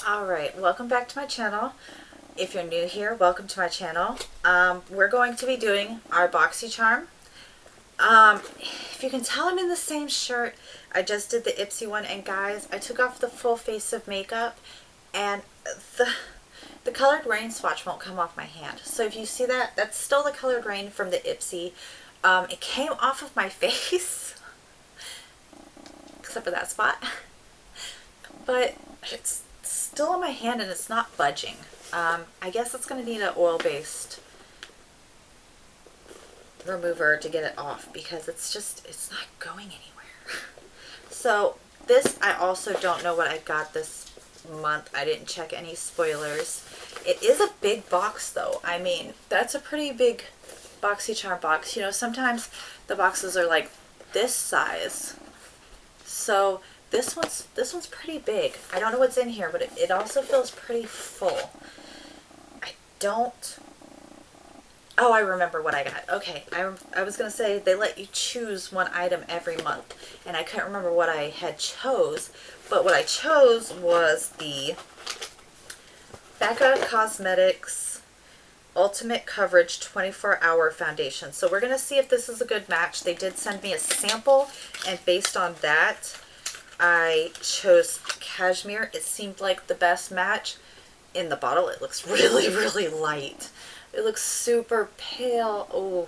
Alright, welcome back to my channel. If you're new here, welcome to my channel. We're going to be doing our Boxycharm. If you can tell, I'm in the same shirt. I just did the Ipsy one, and guys, I took off the full face of makeup, and the colored rain swatch won't come off my hand. So if you see that, that's still the colored rain from the Ipsy. It came off of my face, except for that spot, but it's still on my hand and it's not budging. I guess it's going to need an oil-based remover to get it off because it's not going anywhere. So this, I also don't know what I got this month. I didn't check any spoilers. It is a big box though. I mean, that's a pretty big Boxycharm box. You know, sometimes the boxes are like this size. So this one's pretty big. I don't know what's in here, but it also feels pretty full. Oh, I remember what I got. Okay, I was going to say they let you choose one item every month, and I couldn't remember what I had chose, but what I chose was the Becca Cosmetics Ultimate Coverage 24-Hour Foundation. So we're going to see if this is a good match. They did send me a sample, and based on that, I chose Cashmere. It seemed like the best match. In the bottle, it looks really, really light. It looks super pale. Oh,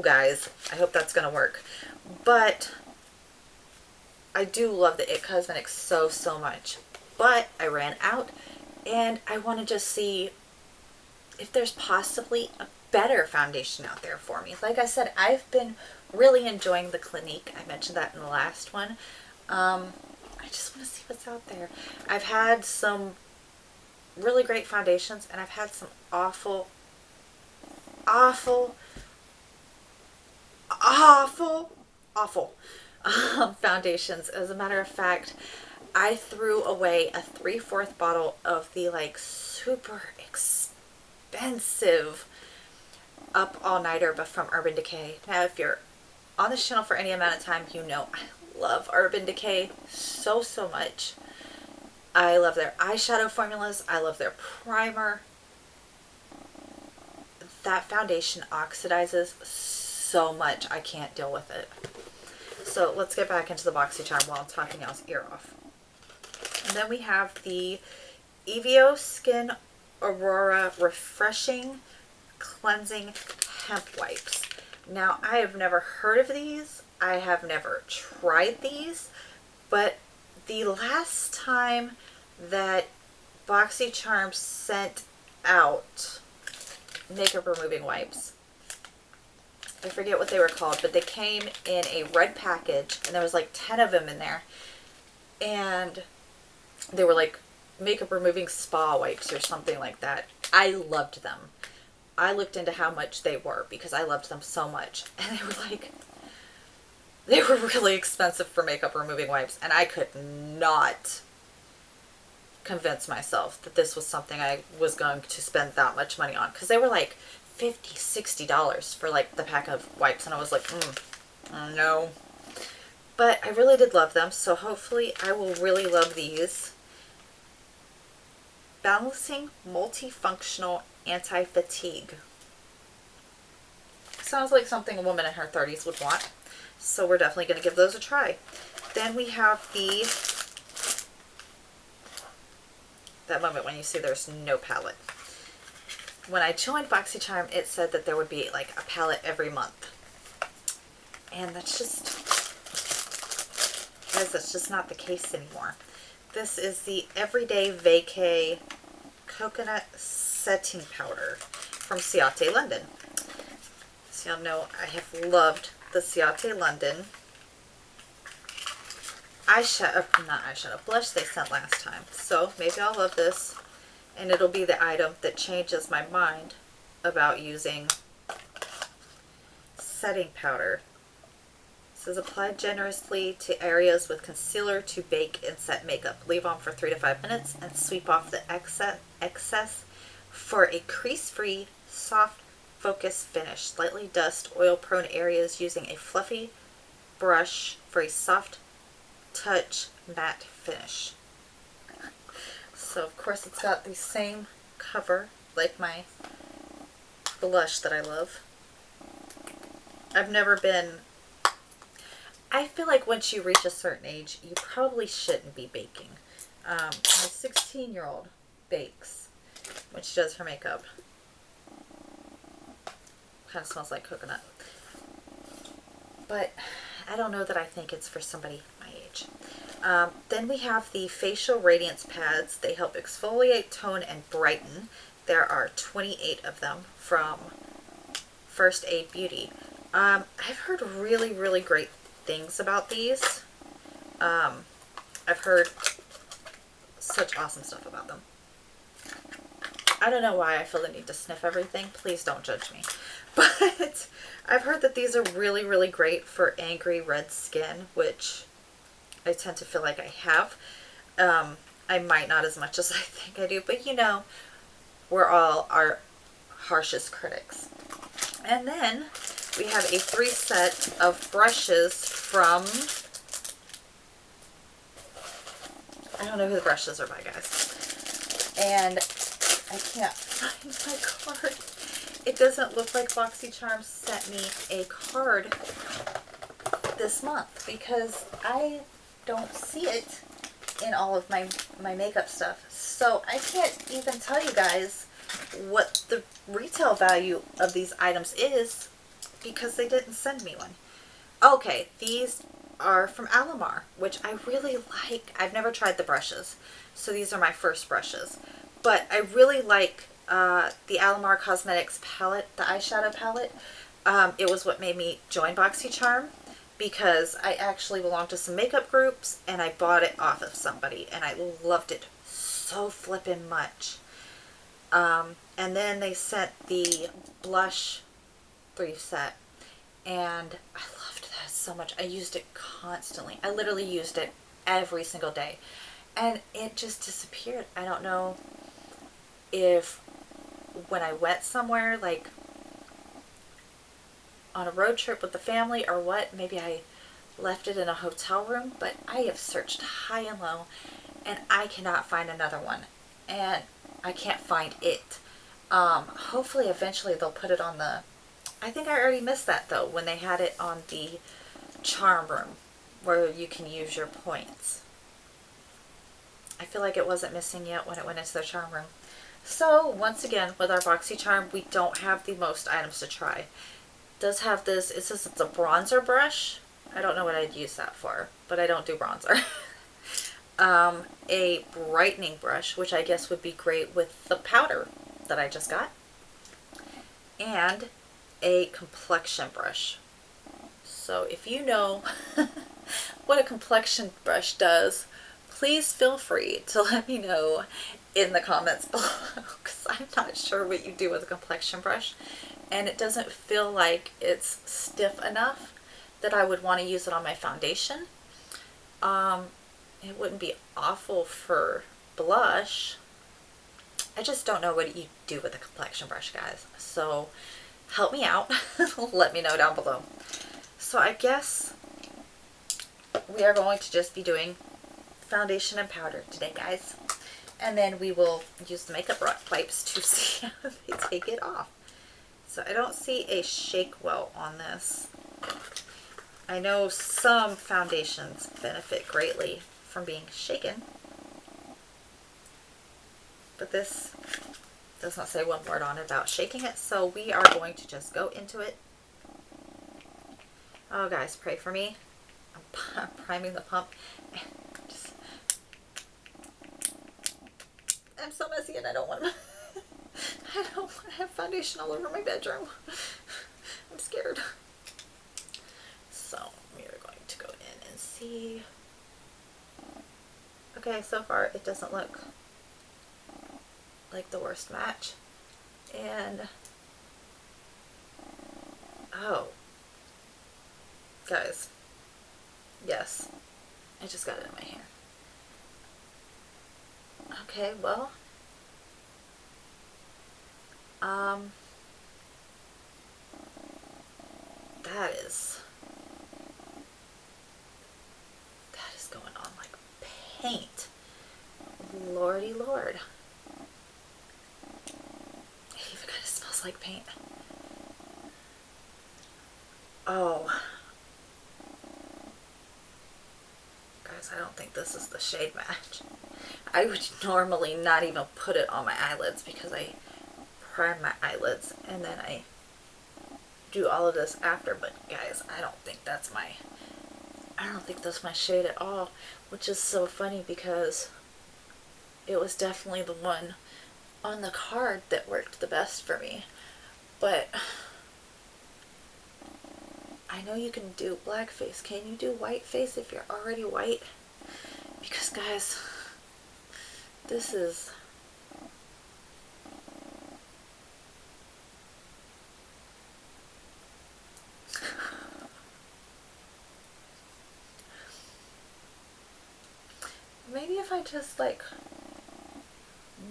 guys, I hope that's going to work. But I do love the It Cosmetics so much. But I ran out, and I want to just see if there's possibly a better foundation out there for me. Like I said, I've been really enjoying the Clinique. I mentioned that in the last one. I just want to see what's out there. I've had some really great foundations, and I've had some awful foundations. As a matter of fact, I threw away a 3/4 bottle of the like super expensive Up All Nighter, but from Urban Decay. Now, if you're on this channel for any amount of time, you know I love Urban Decay so much. I love their eyeshadow formulas. I love their primer. That foundation oxidizes so much. I can't deal with it. So let's get back into the Boxycharm while I'm talking y'all's ear off. And then we have the Evio Skin Aurora Refreshing Cleansing Hemp Wipes. Now, I have never heard of these. I have never tried these, but the last time that Boxycharm sent out makeup removing wipes, I forget what they were called, but they came in a red package, and there was like 10 of them in there, and they were like makeup removing spa wipes or something like that. I loved them. I looked into how much they were because I loved them so much, and they were really expensive for makeup removing wipes, and I could not convince myself that this was something I was going to spend that much money on, because they were like $50, $60 for like the pack of wipes, and I was like, no. But I really did love them, so hopefully I will really love these. Balancing Multifunctional Anti-Fatigue. Sounds like something a woman in her 30s would want. So we're definitely going to give those a try. Then we have that moment when you see there's no palette. When I joined Boxycharm, it said that there would be like a palette every month. And that's just not the case anymore. This is the Everyday Vacay Coconut Setting Powder from Ciate London. So y'all know I have loved the Ciate London blush they sent last time. So maybe I'll love this, and it'll be the item that changes my mind about using setting powder. It says apply generously to areas with concealer to bake and set makeup. Leave on for 3 to 5 minutes and sweep off the excess for a crease-free, soft, focused finish. Slightly dust oil-prone areas using a fluffy brush for a soft touch matte finish. So of course it's got the same cover like my blush that I love. I've never been, I feel like once you reach a certain age, you probably shouldn't be baking. My 16-year-old bakes when she does her makeup. Kind of smells like coconut. But I don't know that I think it's for somebody my age. Then we have the Facial Radiance Pads. They help exfoliate, tone, and brighten. There are 28 of them from First Aid Beauty. I've heard really, really great things about these. I've heard such awesome stuff about them. I don't know why I feel the need to sniff everything. Please don't judge me. But I've heard that these are really, really great for angry red skin, which I tend to feel like I have. I might not as much as I think I do, but you know, we're all our harshest critics. And then we have a 3 set of brushes from, I don't know who the brushes are by, guys. And I can't find my card. It doesn't look like Boxycharm sent me a card this month because I don't see it in all of my makeup stuff. So I can't even tell you guys what the retail value of these items is because they didn't send me one. Okay, these are from Alamar, which I really like. I've never tried the brushes, so these are my first brushes. But I really like the Alamar Cosmetics palette, the eyeshadow palette. It was what made me join Boxycharm because I actually belonged to some makeup groups and I bought it off of somebody and I loved it so flippin' much. And then they sent the blush 3 set and I loved that so much. I used it constantly. I literally used it every single day and it just disappeared. I don't know if when I went somewhere like on a road trip with the family or what, maybe I left it in a hotel room, but I have searched high and low and I cannot find another one and I can't find it. Hopefully eventually they'll put it on the, I think I already missed that though when they had it on the charm room where you can use your points. I feel like it wasn't missing yet when it went into the charm room. So once again with our Boxycharm we don't have the most items to try. It does have this, it says it's a bronzer brush. I don't know what I'd use that for, but I don't do bronzer. A brightening brush, which I guess would be great with the powder that I just got. And a complexion brush. So if you know what a complexion brush does, please feel free to let me know in the comments below because I'm not sure what you do with a complexion brush and it doesn't feel like it's stiff enough that I would want to use it on my foundation. It wouldn't be awful for blush. I just don't know what you do with a complexion brush, guys. So help me out. Let me know down below. So I guess we are going to just be doing foundation and powder today, guys. And then we will use the makeup wipes to see how they take it off. So I don't see a shake well on this. I know some foundations benefit greatly from being shaken. But this does not say one word on it about shaking it. So we are going to just go into it. Oh guys, pray for me. I'm priming the pump. I'm so messy and I don't want to have foundation all over my bedroom. I'm scared. So we are going to go in and see. Okay, so far it doesn't look like the worst match. And oh, guys, yes, I just got it in my hair. Okay, well, that is going on like paint. Lordy Lord. It even kind of smells like paint. Oh. Guys, I don't think this is the shade match. I would normally not even put it on my eyelids because I prime my eyelids and then I do all of this after, but guys, I don't think that's my shade at all, which is so funny because it was definitely the one on the card that worked the best for me. But I know you can do blackface. Can you do whiteface if you're already white? Because guys, this is... Maybe if I just like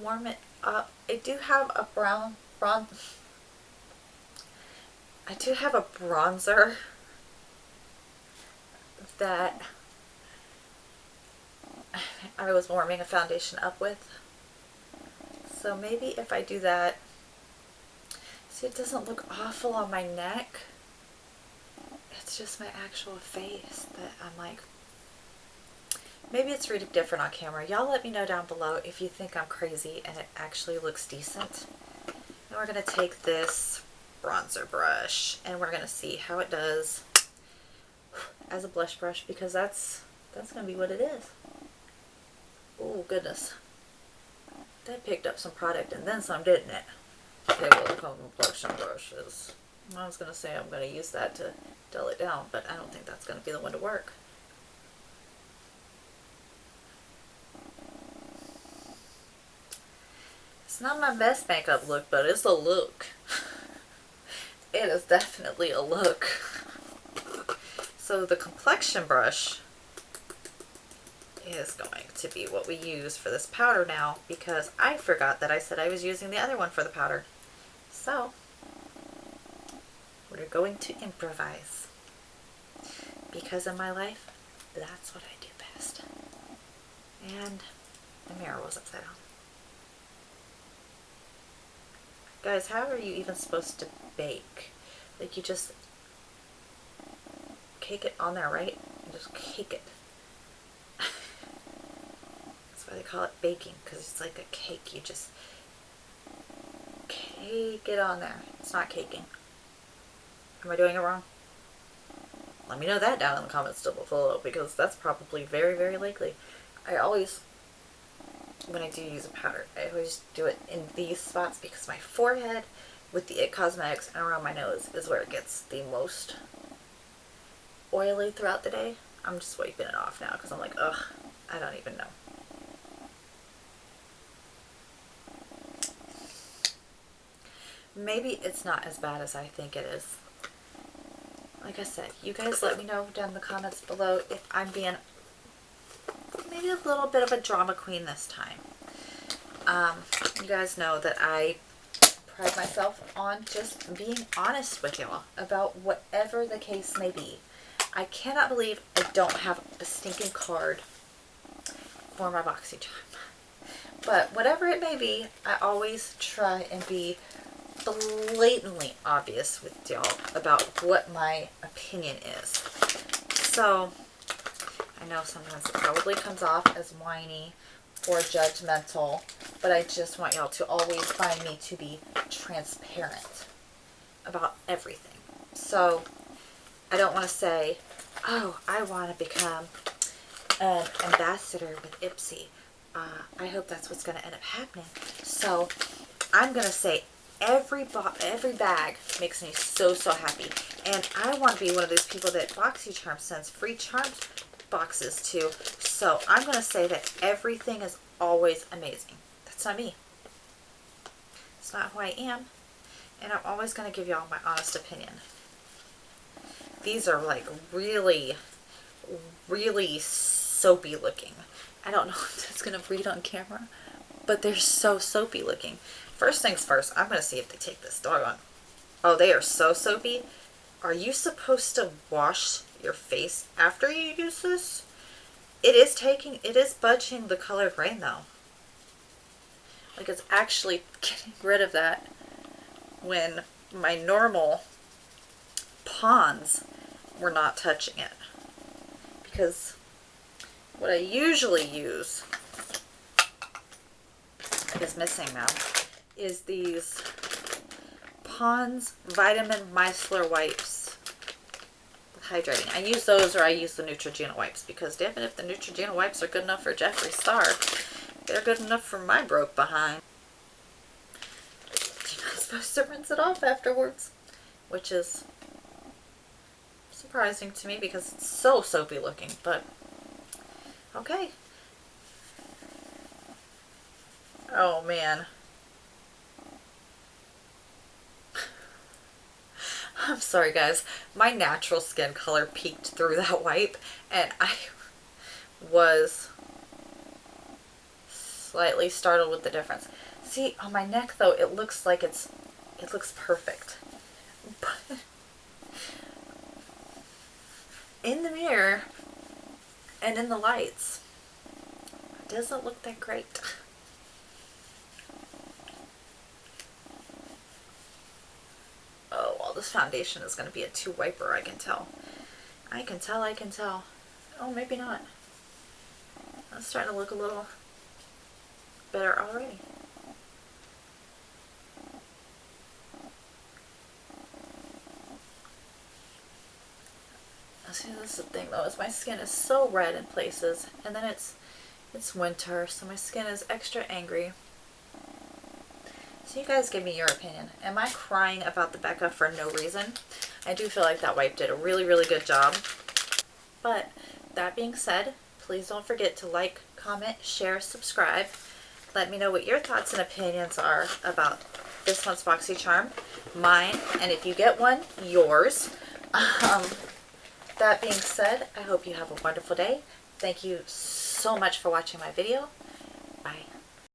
warm it up. I do have a bronzer that I was warming a foundation up with. So maybe if I do that, see, it doesn't look awful on my neck. It's just my actual face that I'm like, maybe it's really different on camera. Y'all let me know down below if you think I'm crazy and it actually looks decent. And we're going to take this bronzer brush and we're going to see how it does as a blush brush, because that's going to be what it is. Oh goodness. That picked up some product and then some, didn't it? Okay, well, it comes with blushing brushes. I was going to say I'm going to use that to dull it down, but I don't think that's going to be the one to work. It's not my best makeup look, but it's a look. It is definitely a look. So the complexion brush is going to be what we use for this powder now, because I forgot that I said I was using the other one for the powder. So we're going to improvise, because in my life, that's what I do best. And the mirror was upside down. Guys, how are you even supposed to bake? Like, you just cake it on there, right? You just cake it. That's why they call it baking, because it's like a cake. You just cake it on there. It's not caking. Am I doing it wrong? Let me know that down in the comments down below, because that's probably very, very likely. I always, when I do use a powder, I always do it in these spots, because my forehead with the IT Cosmetics and around my nose is where it gets the most oily throughout the day. I'm just wiping it off now because I'm like, ugh, I don't even know. Maybe it's not as bad as I think it is. Like I said, you guys let me know down in the comments below if I'm being maybe a little bit of a drama queen this time. You guys know that I pride myself on just being honest with y'all about whatever the case may be. I cannot believe I don't have a stinking card for my Boxycharm. But whatever it may be, I always try and be blatantly obvious with y'all about what my opinion is. So, I know sometimes it probably comes off as whiny or judgmental, but I just want y'all to always find me to be transparent about everything. So, I don't want to say, oh, I want to become an ambassador with Ipsy. I hope that's what's going to end up happening. So, I'm going to say every bag makes me so, so happy. And I want to be one of those people that Boxycharm sends free charm boxes to. So, I'm going to say that everything is always amazing. That's not me. It's not who I am. And I'm always going to give y'all my honest opinion. These are like really, really soapy looking. I don't know if that's going to read on camera, but they're so soapy looking. First things first, I'm going to see if they take this doggone. Oh, they are so soapy. Are you supposed to wash your face after you use this? It is budging the colored rain though. Like it's actually getting rid of that when my normal Ponds were not touching it. Because what I usually use, is missing now, is these Pond's Vitamin Micellar Wipes. Hydrating. I use those, or I use the Neutrogena wipes, because damn it, if the Neutrogena wipes are good enough for Jeffree Star, they're good enough for my broke behind. You're not supposed to rinse it off afterwards, which is surprising to me because it's so soapy looking, but okay. Oh man. I'm sorry guys, my natural skin color peeked through that wipe and I was slightly startled with the difference. See, on my neck though, it looks like it looks perfect. But in the mirror and in the lights, it doesn't look that great. Oh, well, this foundation is going to be a 2-wiper, I can tell. I can tell. Oh, maybe not. That's starting to look a little better already. See, this is the thing though, is my skin is so red in places, and then it's winter, so my skin is extra angry. So you guys give me your opinion. Am I crying about the Becca for no reason? I do feel like that wipe did a really, really good job. But that being said, please don't forget to like, comment, share, subscribe. Let me know what your thoughts and opinions are about this month's Boxycharm, mine, and if you get one, yours. That being said, I hope you have a wonderful day. Thank you so much for watching my video. Bye.